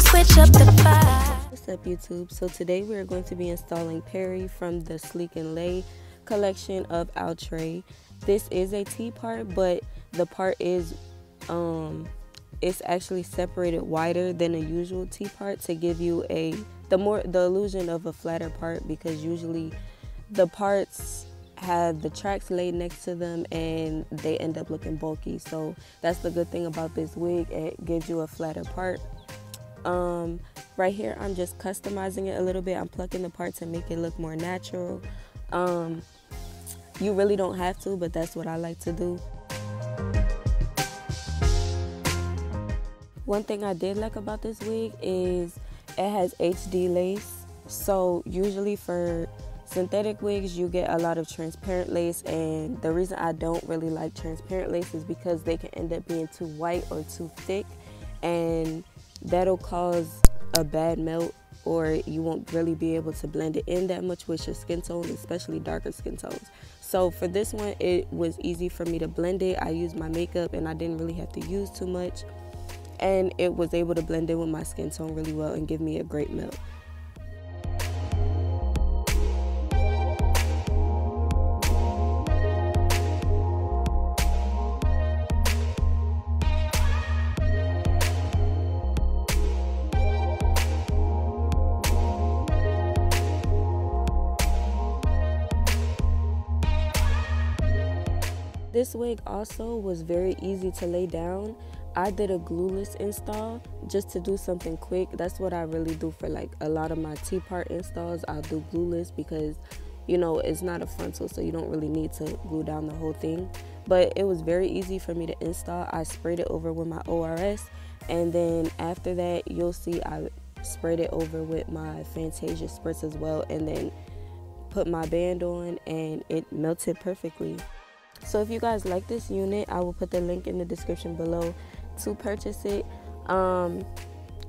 switch up the vibe. What's up, YouTube? So today we are going to be installing Peri from the Sleek and Lay collection of Outre. This is a T part, but the part is it's actually separated wider than a usual T part to give you the illusion of a flatter part, because usually the parts have the tracks laid next to them and they end up looking bulky. So that's the good thing about this wig, it gives you a flatter part. Right here I'm just customizing it a little bit. I'm plucking the part to make it look more natural. You really don't have to, but that's what I like to do. One thing I did like about this wig is it has HD lace. So usually for synthetic wigs you get a lot of transparent lace, and the reason I don't really like transparent lace is because they can end up being too white or too thick, and that'll cause a bad melt, or you won't really be able to blend it in that much with your skin tone, especially darker skin tones. So for this one, it was easy for me to blend it. I used my makeup and I didn't really have to use too much, and it was able to blend in with my skin tone really well and give me a great melt. This wig also was very easy to lay down. I did a glueless install just to do something quick. That's what I really do for like a lot of my T-part installs. I'll do glueless because, you know, it's not a frontal, so you don't really need to glue down the whole thing. But it was very easy for me to install. I sprayed it over with my ORS, and then after that, you'll see I sprayed it over with my Fantasia spritz as well, and then put my band on, and it melted perfectly. So if you guys like this unit, I will put the link in the description below to purchase it.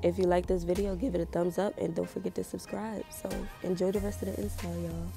If you like this video, give it a thumbs up and don't forget to subscribe. So enjoy the rest of the install, y'all.